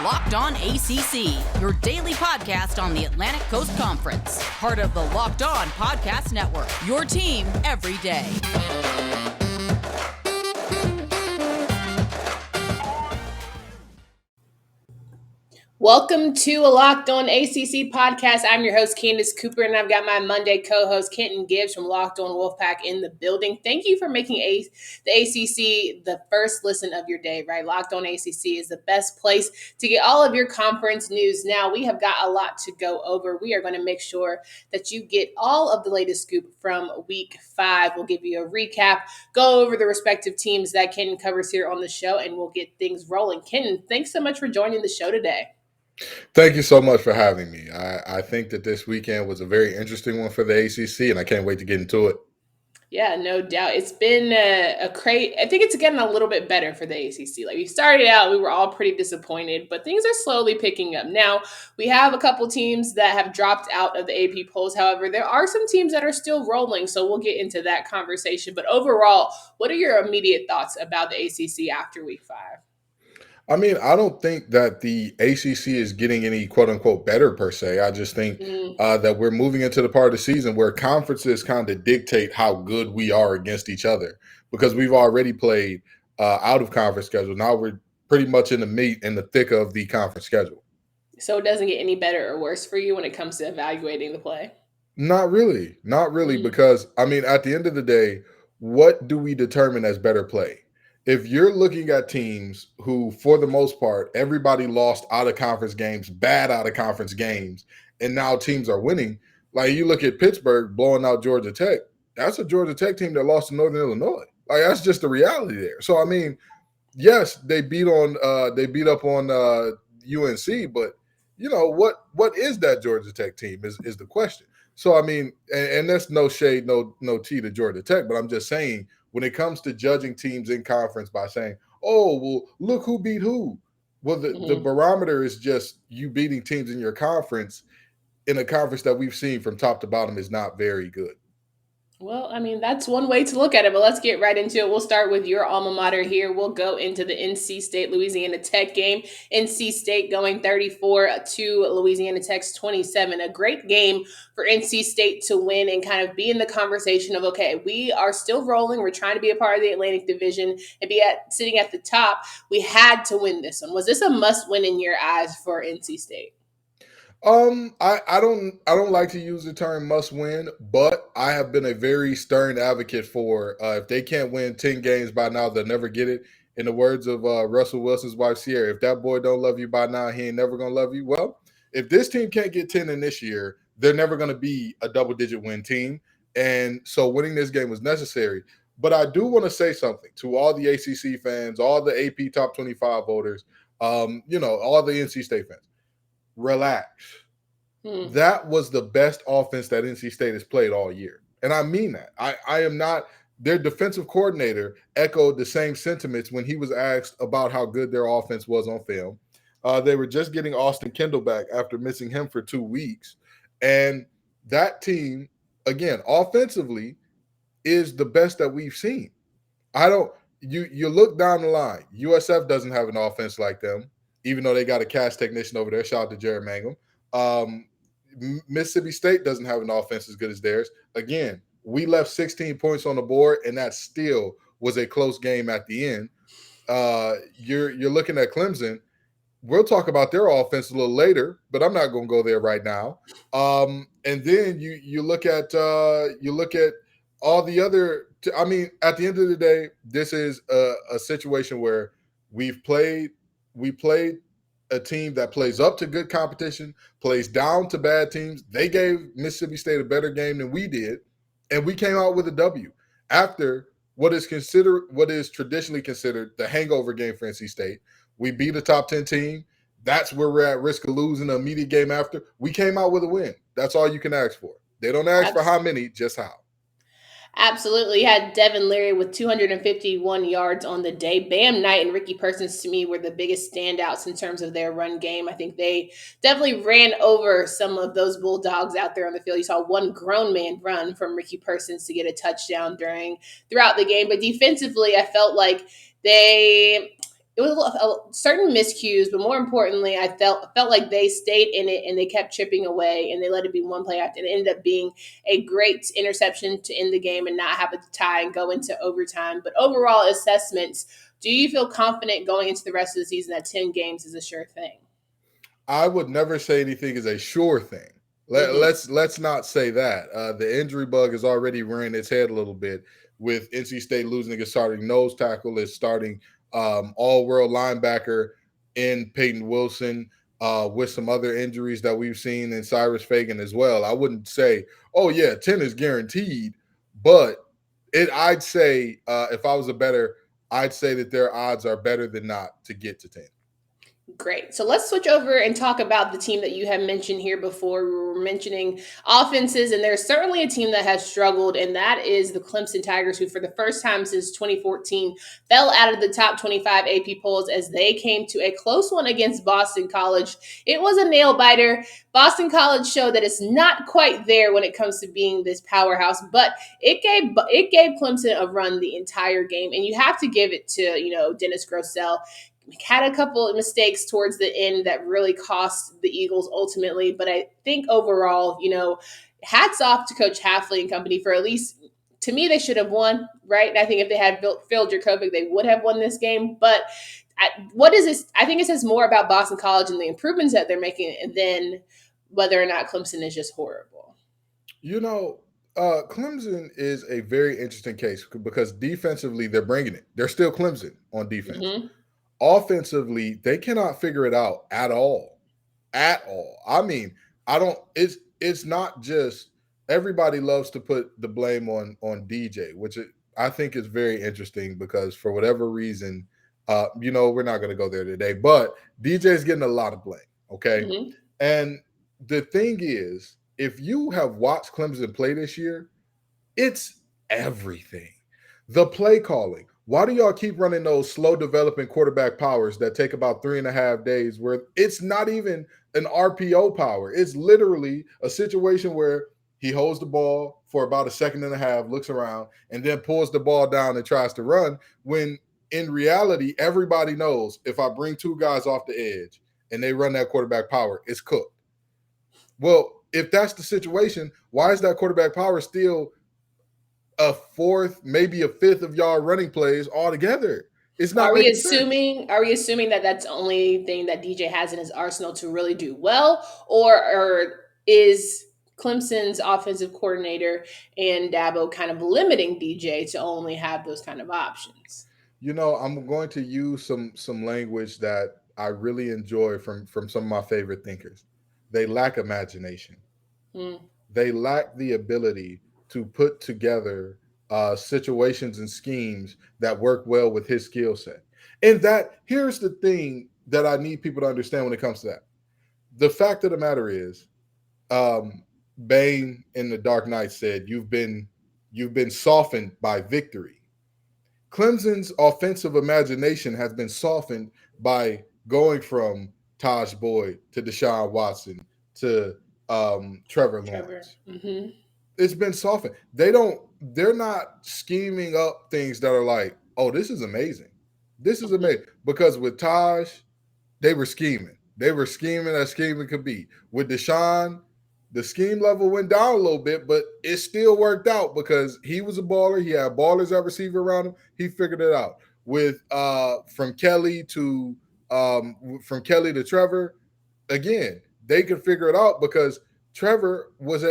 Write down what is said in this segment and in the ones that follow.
Locked On ACC, your daily podcast on the Atlantic Coast Conference. Part of the Locked On Podcast Network, your team every day. Welcome to a Locked On ACC podcast. I'm your host, Candace Cooper, and I've got my Monday co-host, Kenton Gibbs from Locked On Wolfpack in the building. Thank you for making the ACC the first listen of your day, right? Locked On ACC is the best place to get all of your conference news. Now, we have got a lot to go over. We are going to make sure that you get all of the latest scoop from Week 5. We'll give you a recap, go over the respective teams that Kenton covers here on the show, and we'll get things rolling. Kenton, thanks so much for joining the show today. Thank you so much for having me. I think that this weekend was a very interesting one for the ACC, and I can't wait to get into it. Yeah, no doubt. It's been I think it's getting a little bit better for the ACC. Like, we started out, we were all pretty disappointed, but things are slowly picking up. Now, we have a couple teams that have dropped out of the AP polls. However, there are some teams that are still rolling, so we'll get into that conversation. But overall, what are your immediate thoughts about the ACC after Week 5? I mean, I don't think that the ACC is getting any quote-unquote better per se. I just think that we're moving into the part of the season where conferences kind of dictate how good we are against each other, because we've already played out of conference schedule. Now we're pretty much in the thick of the conference schedule. So it doesn't get any better or worse for you when it comes to evaluating the play? Not really, because, I mean, at the end of the day, what do we determine as better play? If you're looking at teams who, for the most part, everybody lost out-of-conference games, bad out-of-conference games, and now teams are winning, like you look at Pittsburgh blowing out Georgia Tech, that's a Georgia Tech team that lost to Northern Illinois. Like, that's just the reality there. So, I mean, yes, they beat up on UNC, but, you know, what is that Georgia Tech team is the question. So, I mean, and that's no shade, no tea to Georgia Tech, but I'm just saying, when it comes to judging teams in conference by saying, oh, well, look who beat who. Well, the barometer is just you beating teams in your conference, in a conference that we've seen from top to bottom is not very good. Well, I mean, that's one way to look at it, but let's get right into it. We'll start with your alma mater here. We'll go into the NC State Louisiana Tech game. NC State going 34 to Louisiana Tech's 27. A great game for NC State to win and kind of be in the conversation of, okay, we are still rolling. We're trying to be a part of the Atlantic Division and be sitting at the top. We had to win this one. Was this a must win in your eyes for NC State? I don't like to use the term must win, but I have been a very stern advocate for if they can't win 10 games by now, they'll never get it. In the words of Russell Wilson's wife, Sierra, if that boy don't love you by now, he ain't never going to love you. Well, if this team can't get 10 in this year, they're never going to be a double-digit win team. And so winning this game was necessary. But I do want to say something to all the ACC fans, all the AP Top 25 voters, all the NC State fans. Relax. That was the best offense that NC State has played all year. And I mean that. I am not – their defensive coordinator echoed the same sentiments when he was asked about how good their offense was on film. They were just getting Austin Kendall back after missing him for 2 weeks. And that team, again, offensively, is the best that we've seen. You look down the line. USF doesn't have an offense like them, even though they got a cast technician over there. Shout out to Jared Mangum. Mississippi State doesn't have an offense as good as theirs. Again, we left 16 points on the board, and that still was a close game at the end. You're looking at Clemson. We'll talk about their offense a little later, but I'm not going to go there right now. And then you look at all the other. I mean, at the end of the day, this is a situation where we played a team that plays up to good competition, plays down to bad teams. They gave Mississippi State a better game than we did, and we came out with a W after what is traditionally considered the hangover game for NC State. We beat a top 10 team. That's where we're at risk of losing the immediate game after. We came out with a win. That's all you can ask for. They don't ask for how many, just how. Absolutely. You had Devin Leary with 251 yards on the day. Bam Knight and Ricky Persons, to me, were the biggest standouts in terms of their run game. I think they definitely ran over some of those Bulldogs out there on the field. You saw one grown man run from Ricky Persons to get a touchdown throughout the game. But defensively, I felt like they it was certain miscues, but more importantly, I felt like they stayed in it and they kept chipping away and they let it be one play after. And it ended up being a great interception to end the game and not have a tie and go into overtime. But overall assessments, do you feel confident going into the rest of the season that 10 games is a sure thing? I would never say anything is a sure thing. Let's not say that. The injury bug has already rearing its head a little bit with NC State losing a starting nose tackle, is starting all-world linebacker in Peyton Wilson, with some other injuries that we've seen in Cyrus Fagan as well. I wouldn't say, oh yeah, 10 is guaranteed, but I'd say if I was a bettor, I'd say that their odds are better than not to get to 10. Great. So let's switch over and talk about the team that you have mentioned here before. We were mentioning offenses, and there's certainly a team that has struggled, and that is the Clemson Tigers, who for the first time since 2014 fell out of the top 25 AP polls as they came to a close one against Boston College. It was a nail biter. Boston College showed that it's not quite there when it comes to being this powerhouse, but it gave Clemson a run the entire game, and you have to give it to, Dennis Grosel. Had a couple of mistakes towards the end that really cost the Eagles ultimately. But I think overall, hats off to Coach Hafley and company for at least, to me, they should have won, right? And I think if they had Phil Jurkovec, they would have won this game. But what is this? I think it says more about Boston College and the improvements that they're making than whether or not Clemson is just horrible. Clemson is a very interesting case because defensively, they're bringing it. They're still Clemson on defense. Mm-hmm. Offensively, they cannot figure it out at all. I mean, it's not just everybody loves to put the blame on DJ, which I think is very interesting because for whatever reason, we're not going to go there today, but DJ is getting a lot of blame. Okay. Mm-hmm. And the thing is, if you have watched Clemson play this year, it's everything. The play calling. Why do y'all keep running those slow developing quarterback powers that take about 3.5 days where it's not even an RPO power? It's literally a situation where he holds the ball for about 1.5 seconds, looks around, and then pulls the ball down and tries to run, when in reality, everybody knows if I bring two guys off the edge and they run that quarterback power, it's cooked. Well, if that's the situation, why is that quarterback power still a fourth, maybe a fifth of y'all running plays altogether? It's not. Are we assuming that that's the only thing that DJ has in his arsenal to really do well, or is Clemson's offensive coordinator and Dabo kind of limiting DJ to only have those kind of options? I'm going to use some language that I really enjoy from some of my favorite thinkers. They lack imagination. They lack the ability to put together situations and schemes that work well with his skill set. And here's the thing that I need people to understand when it comes to that. The fact of the matter is, Bane in The Dark Knight said, you've been softened by victory. Clemson's offensive imagination has been softened by going from Taj Boyd to Deshaun Watson to Trevor Lawrence. Mm-hmm. It's been softened. They're not scheming up things that are like, oh, this is amazing. This is amazing. Because with Taj, they were scheming. They were scheming as scheming could be. With Deshaun, the scheme level went down a little bit, but it still worked out because he was a baller. He had ballers at receiver around him. He figured it out. With from Kelly to Trevor, again, they could figure it out because Trevor was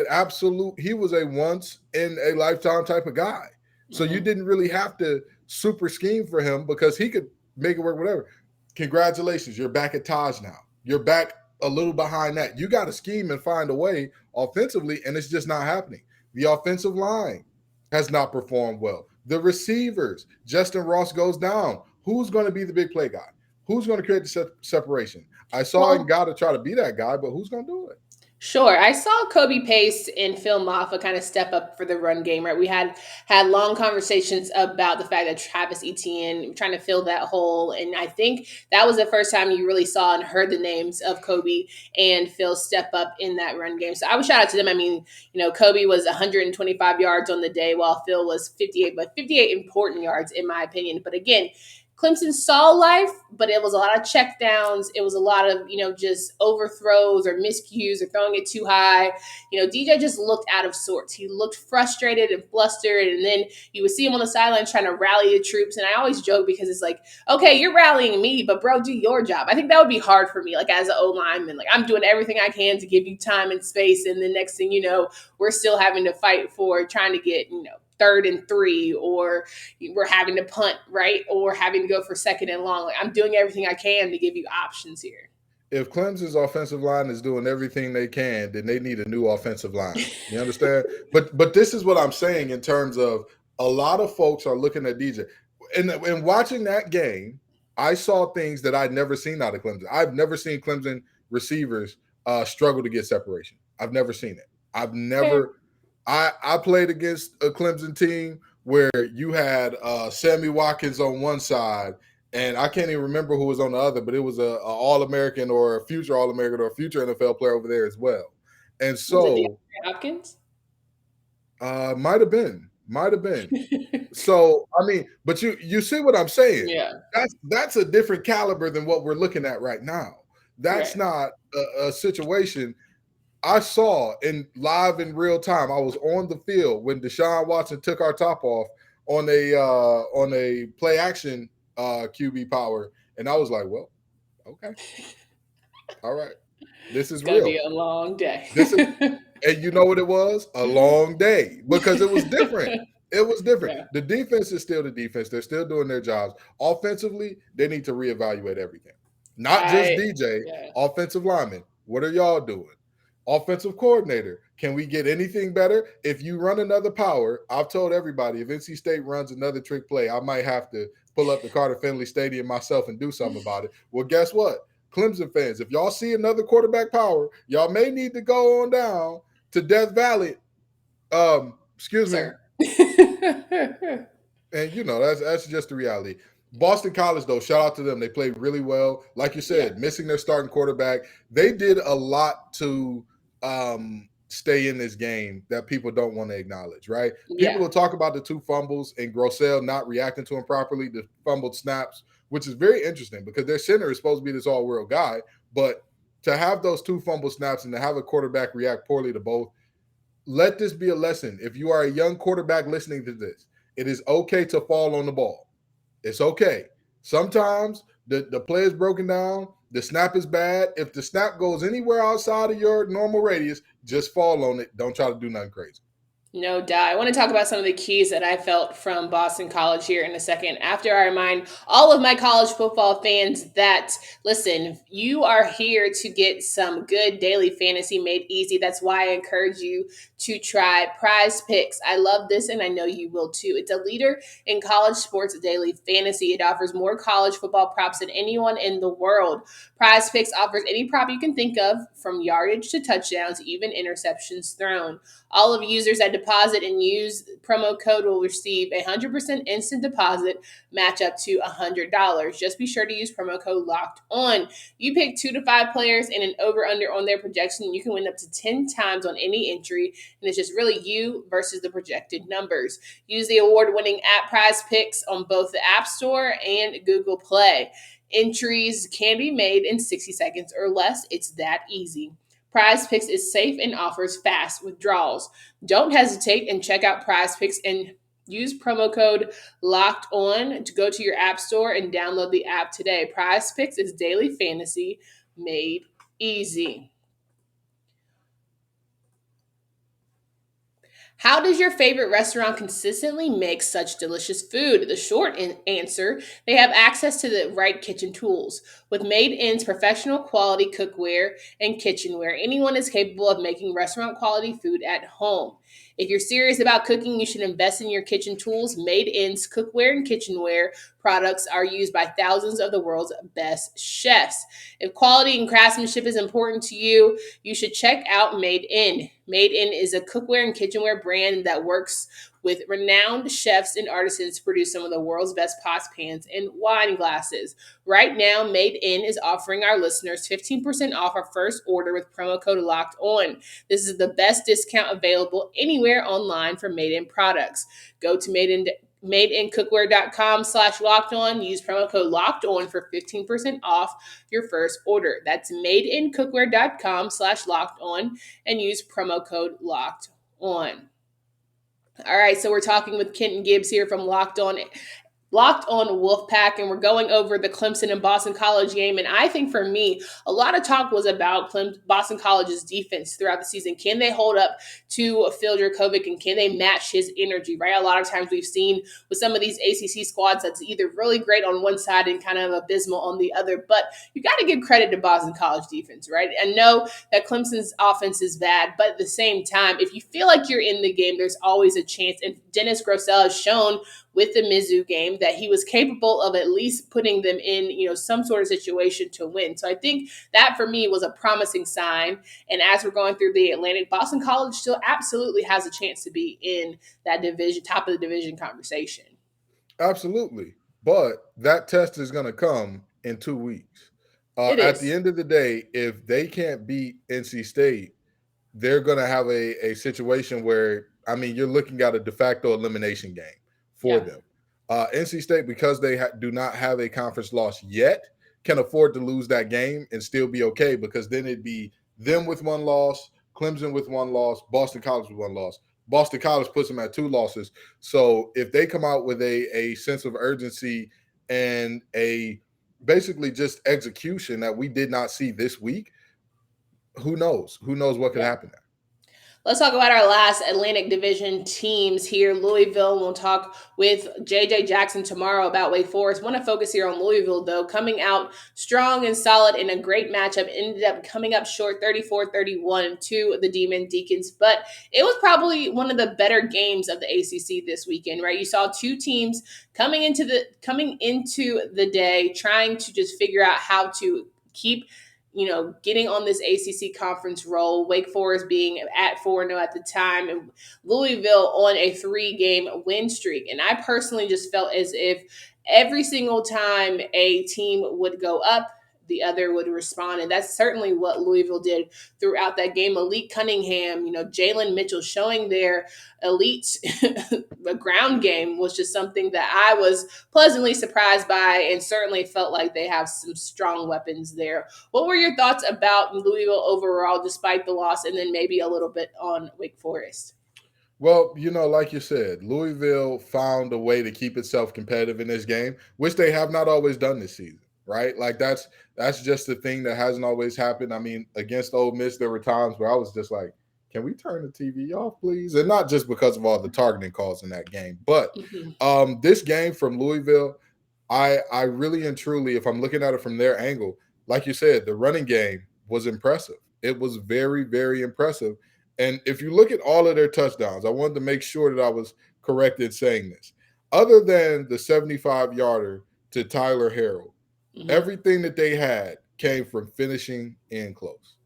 he was a once in a lifetime type of guy. So you didn't really have to super scheme for him because he could make it work, whatever. Congratulations. You're back at Taj now. You're back a little behind that. You got to scheme and find a way offensively, and it's just not happening. The offensive line has not performed well. The receivers, Justin Ross goes down. Who's going to be the big play guy? Who's going to create the separation? I saw him got to try to be that guy, but who's going to do it? Sure. I saw Kobe Pace and Phil Maffa kind of step up for the run game, right? We had long conversations about the fact that Travis Etienne trying to fill that hole. And I think that was the first time you really saw and heard the names of Kobe and Phil step up in that run game. So I would shout out to them. I mean, Kobe was 125 yards on the day while Phil was 58, but 58 important yards in my opinion. But again, Clemson saw life, but it was a lot of check downs. It was a lot of, just overthrows or miscues or throwing it too high. DJ just looked out of sorts. He looked frustrated and flustered. And then you would see him on the sideline trying to rally the troops. And I always joke because it's like, okay, you're rallying me, but bro, do your job. I think that would be hard for me, like as an O-lineman. Like I'm doing everything I can to give you time and space. And the next thing you know, we're still having to fight for trying to get, 3rd and 3, or we're having to punt, right? Or having to go for 2nd and long. Like I'm doing everything I can to give you options here. If Clemson's offensive line is doing everything they can, then they need a new offensive line. You understand? But this is what I'm saying in terms of a lot of folks are looking at DJ. And watching that game, I saw things that I'd never seen out of Clemson. I've never seen Clemson receivers struggle to get separation. I've never seen it. I've never – I played against a Clemson team where you had Sammy Watkins on one side, and I can't even remember who was on the other, but it was a All-American or a future All-American or a future NFL player over there as well. And so – was it Hopkins? Might have been. So, I mean, but you see what I'm saying? Yeah. That's a different caliber than what we're looking at right now. That's not a situation I saw live in real time. I was on the field when Deshaun Watson took our top off on a play action QB power, and I was like, well, okay, all right, this is real. It's gonna be a long day. And you know what it was? A long day, because it was different. It was different. Yeah. The defense is still the defense. They're still doing their jobs. Offensively, they need to reevaluate everything. Not just DJ, offensive linemen. What are y'all doing? Offensive coordinator. Can we get anything better? If you run another power, I've told everybody, if NC State runs another trick play, I might have to pull up the Carter Finley Stadium myself and do something about it. Well, guess what? Clemson fans, if y'all see another quarterback power, y'all may need to go on down to Death Valley. Excuse me. And that's just the reality. Boston College, though, shout out to them. They played really well. Like you said, missing their starting quarterback. They did a lot to stay in this game that people don't want to acknowledge, right? Yeah. People will talk about the 2 fumbles and Grossell not reacting to them properly, the fumbled snaps, which is very interesting because their center is supposed to be this all-world guy. But to have those 2 fumble snaps and to have a quarterback react poorly to both, let this be a lesson. If you are a young quarterback listening to this, it is okay to fall on the ball. It's okay. Sometimes the play is broken down. The snap is bad. If the snap goes anywhere outside of your normal radius, just fall on it. Don't try to do nothing crazy. No doubt. I want to talk about some of the keys that I felt from Boston College here in a second. After I remind all of my college football fans that, listen, you are here to get some good daily fantasy made easy. That's why I encourage you to try Prize Picks. I love this, and I know you will too. It's a leader in college sports daily fantasy. It offers more college football props than anyone in the world. Prize Picks offers any prop you can think of, from yardage to touchdowns, even interceptions thrown. All of users that deposit and use promo code will receive 100% instant deposit match up to $100. Just be sure to use promo code Locked On. You pick 2 to 5 players and an over-under on their projection, and you can win up to 10 times on any entry, and it's just really you versus the projected numbers. Use the award-winning app Prize Picks on both the App Store and Google Play. Entries can be made in 60 seconds or less. It's that easy. Prize Picks is safe and offers fast withdrawals. Don't hesitate and check out Prize Picks and use promo code Locked On to go to your app store and download the app today. Prize Picks is daily fantasy made easy. How does your favorite restaurant consistently make such delicious food? The short answer, they have access to the right kitchen tools. With Made In's professional quality cookware and kitchenware, anyone is capable of making restaurant quality food at home. If you're serious about cooking, you should invest in your kitchen tools. Made In's cookware and kitchenware products are used by thousands of the world's best chefs. If quality and craftsmanship is important to you, you should check out Made In. Made In is a cookware and kitchenware brand that works with renowned chefs and artisans to produce some of the world's best pots, pans, and wine glasses. Right now, Made In is offering our listeners 15% off our first order with promo code Locked On. This is the best discount available anywhere online for Made In products. Go to madeincookware.com/lockedon. Use promo code LOCKEDON for 15% off your first order. That's madeincookware.com/lockedon and use promo code LOCKEDON. All right, so we're talking with Kenton Gibbs here from Locked on Wolfpack, and we're going over the Clemson and Boston College game. And I think for me, a lot of talk was about Boston College's defense throughout the season. Can they hold up to Phil Dracovic, and can they match his energy, right? A lot of times we've seen with some of these ACC squads that's either really great on one side and kind of abysmal on the other. But you got to give credit to Boston College defense, right? And know that Clemson's offense is bad, but at the same time, if you feel like you're in the game, there's always a chance. And Dennis Grosel has shown with the Mizzou game that he was capable of at least putting them in, some sort of situation to win. So I think that for me was a promising sign. And as we're going through the Atlantic, Boston College still absolutely has a chance to be in that division, top of the division conversation. Absolutely. But that test is going to come in 2 weeks. At the end of the day, if they can't beat NC State, they're going to have a situation where, you're looking at a de facto elimination game for them. NC State, because they do not have a conference loss yet, can afford to lose that game and still be okay, because then it'd be them with 1 loss, Clemson with 1 loss, Boston College with 1 loss. Boston College puts them at 2 losses. So if they come out with a sense of urgency and a basically just execution that we did not see this week, who knows? Who knows what could happen there? Let's talk about our last Atlantic Division teams here. Louisville, we'll talk with JJ Jackson tomorrow about Wake Forest. Want to focus here on Louisville, though, coming out strong and solid in a great matchup. Ended up coming up short 34-31 to the Demon Deacons. But it was probably one of the better games of the ACC this weekend, right? You saw 2 teams coming into the day trying to just figure out how to keep getting on this ACC conference roll. Wake Forest being at 4-0 at the time, and Louisville on a 3-game win streak. And I personally just felt as if every single time a team would go up, the other would respond. And that's certainly what Louisville did throughout that game. Malik Cunningham, Jalen Mitchell showing their elite ground game was just something that I was pleasantly surprised by, and certainly felt like they have some strong weapons there. What were your thoughts about Louisville overall, despite the loss, and then maybe a little bit on Wake Forest? Well, like you said, Louisville found a way to keep itself competitive in this game, which they have not always done this season, right? Like that's just the thing that hasn't always happened. Against Ole Miss, there were times where I was just like, can we turn the TV off, please? And not just because of all the targeting calls in that game, but this game from Louisville, I really and truly, if I'm looking at it from their angle, like you said, the running game was impressive. It was very, very impressive. And if you look at all of their touchdowns, I wanted to make sure that I was correct in saying this. Other than the 75-yarder to Tyler Harrell, everything that they had came from finishing in close.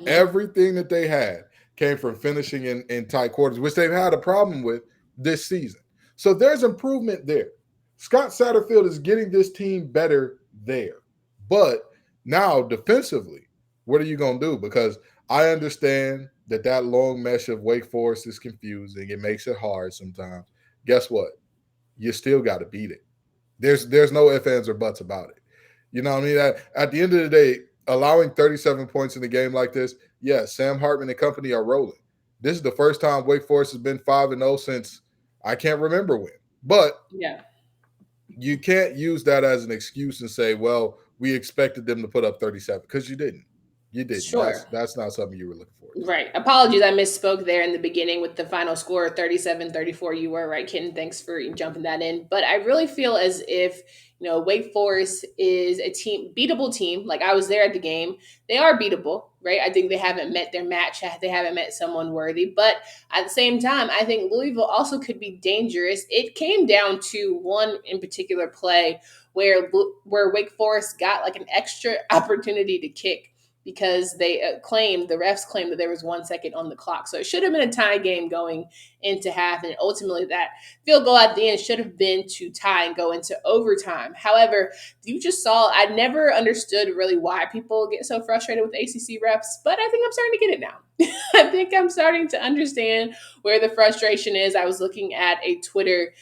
Everything that they had came from finishing in tight quarters, which they've had a problem with this season. So there's improvement there. Scott Satterfield is getting this team better there. But now defensively, what are you going to do? Because I understand that long mesh of Wake Forest is confusing. It makes it hard sometimes. Guess what? You still got to beat it. There's no ifs, ands, or buts about it. You know what I mean? At the end of the day, allowing 37 points in a game like this, yes, Sam Hartman and company are rolling. This is the first time Wake Forest has been 5-0 since I can't remember when. But you can't use that as an excuse and say, well, we expected them to put up 37, because you didn't. You didn't. Sure. That's not something you were looking for. Right. Apologies, I misspoke there in the beginning with the final score, 37-34. You were right, Kenton. Thanks for jumping that in. But I really feel as if, Wake Forest is a beatable team. Like, I was there at the game. They are beatable, right? I think they haven't met their match. They haven't met someone worthy. But at the same time, I think Louisville also could be dangerous. It came down to one in particular play where Wake Forest got like an extra opportunity to kick, because the refs claimed that there was 1 second on the clock. So it should have been a tie game going into half. And ultimately that field goal at the end should have been to tie and go into overtime. However, you just saw, I never understood really why people get so frustrated with ACC refs, but I think I'm starting to get it now. I think I'm starting to understand where the frustration is. I was looking at a Twitter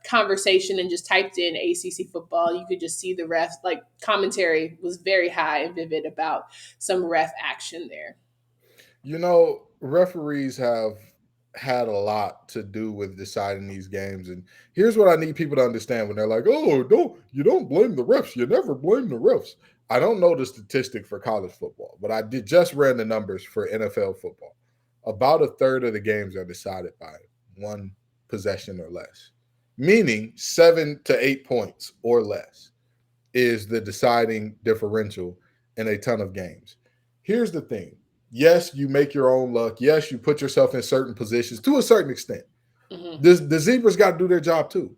conversation and just typed in ACC football, you could just see the ref, like commentary was very high and vivid about some ref action there. Referees have had a lot to do with deciding these games. And here's what I need people to understand when they're like, oh, you don't blame the refs. You never blame the refs. I don't know the statistic for college football, but I just ran the numbers for NFL football. About a third of the games are decided by one possession or less, meaning 7 to 8 points or less is the deciding differential in a ton of games. Here's the thing. Yes, you make your own luck. Yes, you put yourself in certain positions to a certain extent. Mm-hmm. The Zebras got to do their job too.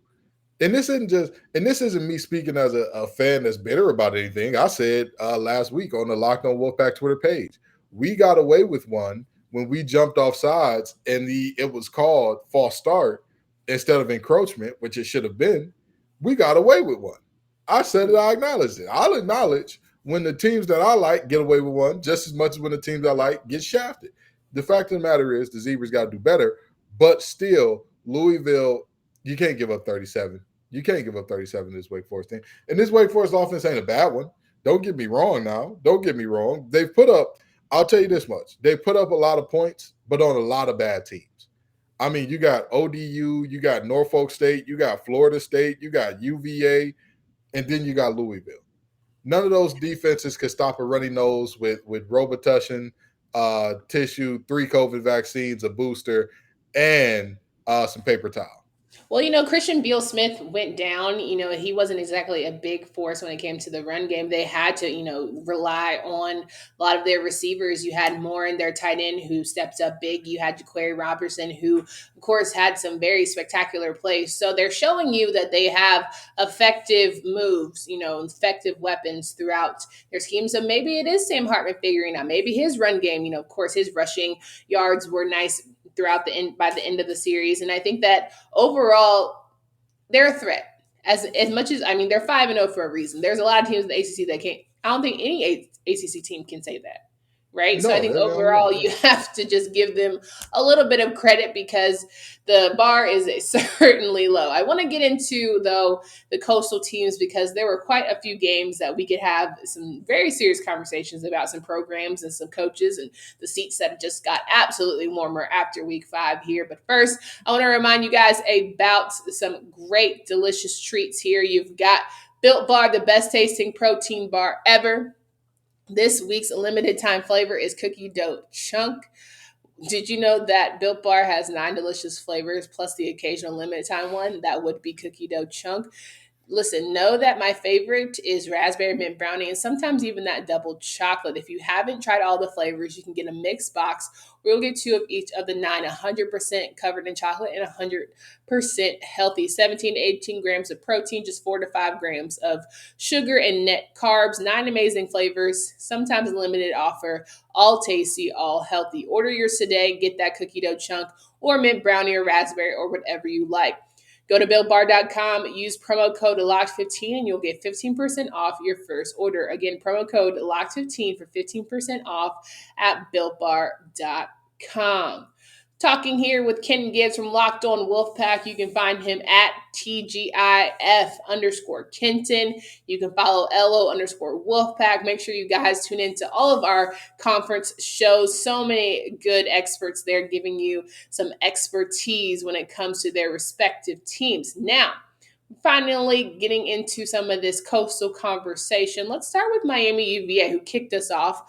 And this isn't me speaking as a fan that's bitter about anything. I said last week on the Locked On Wolfpack Twitter page, we got away with one when we jumped off sides and it was called false start instead of encroachment, which it should have been. We got away with one. I said it. I acknowledged it. I'll acknowledge when the teams that I like get away with one just as much as when the teams I like get shafted. The fact of the matter is the Zebras got to do better, but still, Louisville, you can't give up 37. You can't give up 37 to this Wake Forest team. And this Wake Forest offense ain't a bad one. Don't get me wrong now. Don't get me wrong. They've put up, I'll tell you this much, they put up a lot of points, but on a lot of bad teams. I mean, you got ODU, you got Norfolk State, you got Florida State, you got UVA, and then you got Louisville. None of those defenses could stop a runny nose with Robitussin, tissue, 3 COVID vaccines, a booster, and some paper towel. Well, Christian Beal-Smith went down. He wasn't exactly a big force when it came to the run game. They had to, rely on a lot of their receivers. You had Moore in their tight end who stepped up big. You had Jaquari Robertson who, of course, had some very spectacular plays. So they're showing you that they have effective moves, effective weapons throughout their scheme. So maybe it is Sam Hartman figuring out. Maybe his run game, of course, his rushing yards were nice throughout by the end of the series. And I think that overall, they're a threat. As much as, they're 5-0 for a reason. There's a lot of teams in the ACC that can't, I don't think any ACC team can say that. Right. No, so I think overall you have to just give them a little bit of credit because the bar is certainly low. I want to get into, though, the coastal teams because there were quite a few games that we could have some very serious conversations about some programs and some coaches and the seats that just got absolutely warmer after week 5 here. But first, I want to remind you guys about some great, delicious treats here. You've got Built Bar, the best tasting protein bar ever. This week's limited time flavor is cookie dough chunk. Did you know that Built Bar has 9 delicious flavors plus the occasional limited time one? That would be cookie dough chunk. Listen, know that my favorite is raspberry mint brownie and sometimes even that double chocolate. If you haven't tried all the flavors, you can get a mixed box where you'll get 2 of each of the 9, 100% covered in chocolate and 100% healthy. 17 to 18 grams of protein, just 4 to 5 grams of sugar and net carbs. 9 amazing flavors, sometimes limited offer, all tasty, all healthy. Order yours today. Get that cookie dough chunk or mint brownie or raspberry or whatever you like. Go to BuiltBar.com, use promo code LOCKED15, and you'll get 15% off your first order. Again, promo code LOCKED15 for 15% off at BuiltBar.com. Talking here with Kenton Gibbs from Locked On Wolfpack. You can find him at TGIF_Kenton. You can follow LO_Wolfpack. Make sure you guys tune into all of our conference shows. So many good experts there giving you some expertise when it comes to their respective teams. Now, finally getting into some of this coastal conversation. Let's start with Miami UVA, who kicked us off.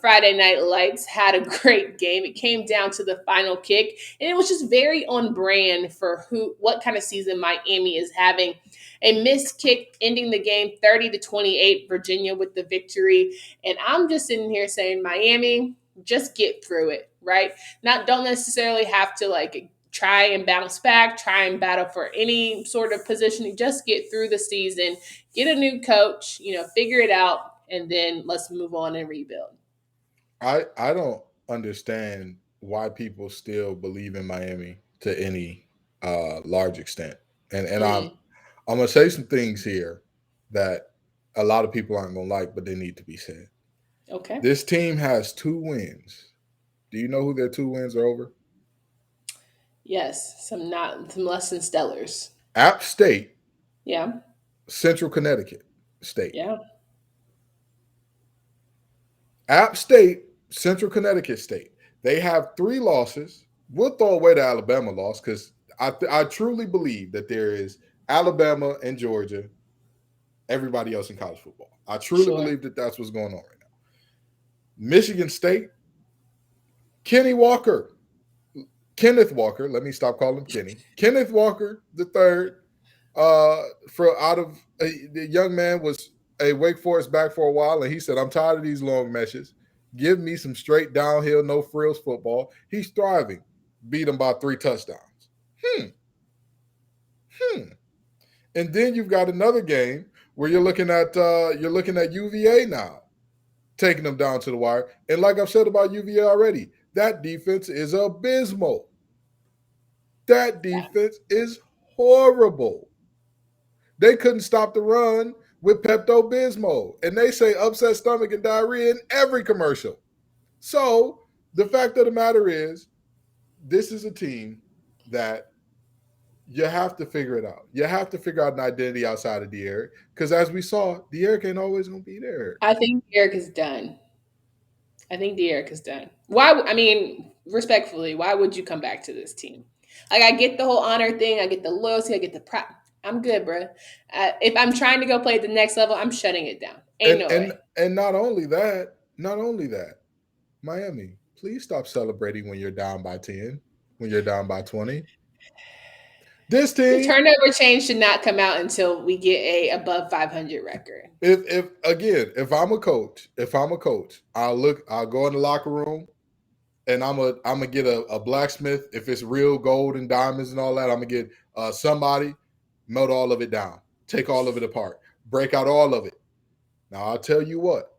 Friday Night Lights had a great game. It came down to the final kick, and it was just very on brand for what kind of season Miami is having. A missed kick ending the game 30-28, Virginia with the victory. And I'm just sitting here saying, Miami, just get through it, right? Don't necessarily have to try and bounce back, try and battle for any sort of positioning. Just get through the season, get a new coach, figure it out, and then let's move on and rebuild. I don't understand why people still believe in Miami to any large extent. And I'm going to say some things here that a lot of people aren't going to like, but they need to be said. Okay. This team has 2 wins. Do you know who their 2 wins are over? Yes, some less than stellars. App State, Yeah. Central Connecticut State. Yeah. App State, Central Connecticut State. They have 3 losses. We'll throw away the Alabama loss because I truly believe that there is Alabama and Georgia, everybody else in college football. I truly Sure. believe that that's what's going on right now. Michigan State, Kenneth Walker, let me stop calling him Kenny. Kenneth Walker, the third, the young man was a Wake Forest back for a while, and he said, I'm tired of these long meshes. Give me some straight downhill, no frills football. He's thriving. Beat him by 3 touchdowns. And then you've got another game where you're looking at UVA now, taking them down to the wire. And like I've said about UVA already, that defense is abysmal. That defense is horrible. They couldn't stop the run with Pepto-Bismol. And they say upset stomach and diarrhea in every commercial. So the fact of the matter is, this is a team that you have to figure it out. You have to figure out an identity outside of De'Aaron. Because as we saw, De'Aaron ain't always going to be there. I think De'Aaron is done. Why? I mean, respectfully, why would you come back to this team? Like, I get the whole honor thing. I get the loyalty. I get the pride. I'm good, bro. If I'm trying to go play at the next level, I'm shutting it down. Ain't no way. And not only that, Miami, please stop celebrating when you're down by 10, when you're down by 20. This team, the turnover change should not come out until we get a above 500 record. If I'm a coach, I'll go in the locker room and I'm gonna get a blacksmith. If it's real gold and diamonds and all that, I'm gonna get somebody, melt all of it down, take all of it apart, break out all of it. Now I'll tell you what,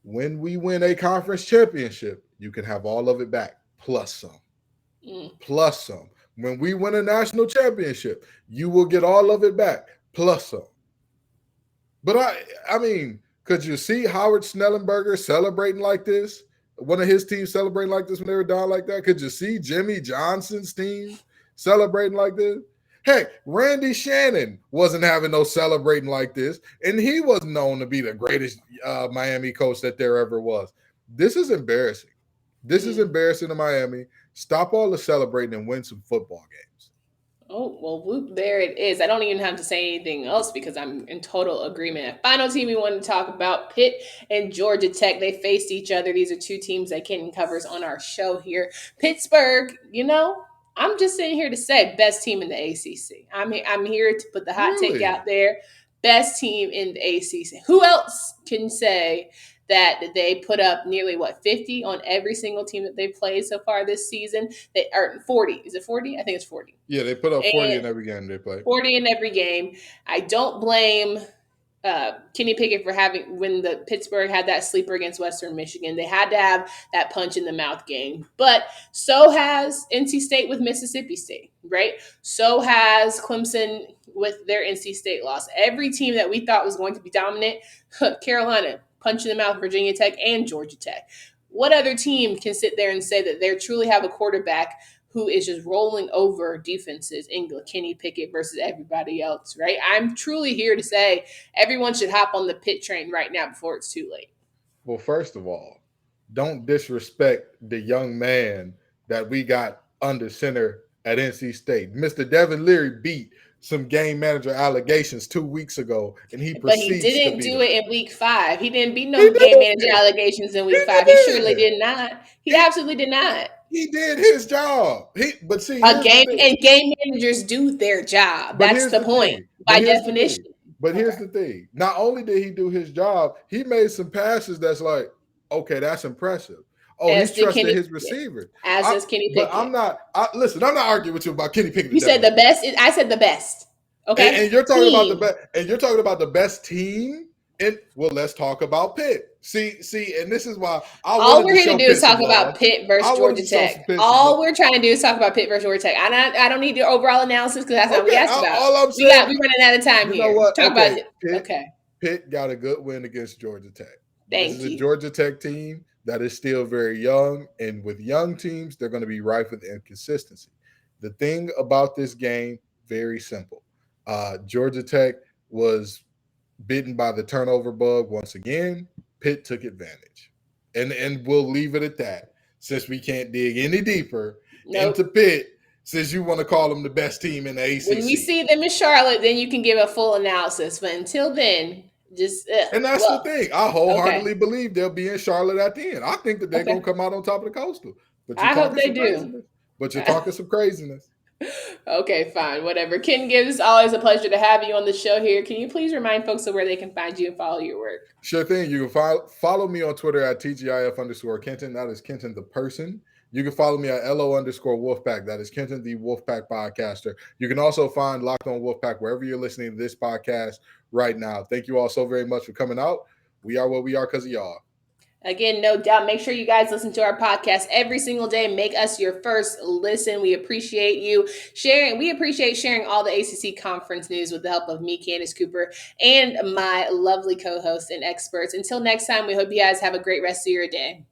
when we win a conference championship, you can have all of it back plus some. Plus some. When we win a national championship, you will get all of it back plus some. But I mean, could you see Howard Snellenberger celebrating like this? One of his teams celebrating like this when they were down like that? Could you see Jimmy Johnson's team celebrating like this? Heck, Randy Shannon wasn't having no celebrating like this, and he was known to be the greatest Miami coach that there ever was. This is embarrassing. This is embarrassing to Miami. Stop all the celebrating and win some football games. Oh, well, whoop, there it is. I don't even have to say anything else because I'm in total agreement. Final team we want to talk about, Pitt and Georgia Tech. They faced each other. These are 2 teams that Kenton covers on our show here. Pittsburgh, I'm just sitting here to say best team in the ACC. I'm here to put the hot take out there. Best team in the ACC. Who else can say that they put up nearly 50 on every single team that they've played so far this season? They are 40. Is it 40? I think it's 40. Yeah, they put up 40 in every game they play. 40 in every game. I don't blame Kenny Pickett for when the Pittsburgh had that sleeper against Western Michigan. They had to have that punch in the mouth game. But so has NC State with Mississippi State, right? So has Clemson with their NC State loss. Every team that we thought was going to be dominant, Carolina, punch in the mouth, Virginia Tech, and Georgia Tech. What other team can sit there and say that they truly have a quarterback who is just rolling over defenses in Kenny Pickett versus everybody else, right? I'm truly here to say everyone should hop on the Pitt train right now before it's too late. Well, first of all, don't disrespect the young man that we got under center at NC State. Mr. Devin Leary beat some game manager allegations 2 weeks ago, and he didn't do it in week 5. He didn't beat no game manager allegations in week 5. He surely did not. He absolutely did not. He did his job. Game managers do their job. That's the point by definition. But here's the thing. Not only did he do his job, he made some passes that's like, okay, that's impressive. Oh, he trusted his receiver. As does Kenny Pickett. But I'm not arguing with you about Kenny Pickett. You said the best. I said the best. Okay. And you're talking about the best. And you're talking about the best team. Let's talk about Pitt. See, and this is why all we're here to do is talk about Pitt versus Georgia Tech. All we're trying to do is talk about Pitt versus Georgia Tech. I don't need your overall analysis because that's not what we asked about. All I'm saying, we're running out of time here. Talk about it. Pitt got a good win against Georgia Tech. This is a Georgia Tech team that is still very young, and with young teams, they're going to be rife with inconsistency. The thing about this game, very simple. Georgia Tech was bitten by the turnover bug once again. Pitt took advantage. And we'll leave it at that, since we can't dig any deeper into Pitt, since you want to call them the best team in the ACC. When we see them in Charlotte, then you can give a full analysis. But until then, just and that's the thing. I wholeheartedly believe they'll be in Charlotte at the end. I think that they're going to come out on top of the Coastal. But I hope they do. Craziness. But you're talking some craziness. Okay, fine, whatever. Kenton Gibbs, it's always a pleasure to have you on the show here. Can you please remind folks of where they can find you and follow your work? Sure thing. You can follow me on Twitter at TGIF_Kenton. That is Kenton the person. You can follow me at LO_Wolfpack. That is Kenton the Wolfpack podcaster. You can also find Locked On Wolfpack wherever you're listening to this podcast right now. Thank you all so very much for coming out. We are what we are because of y'all. Again, no doubt. Make sure you guys listen to our podcast every single day. Make us your first listen. We appreciate you sharing. We appreciate sharing all the ACC conference news with the help of me, Candace Cooper, and my lovely co-hosts and experts. Until next time, we hope you guys have a great rest of your day.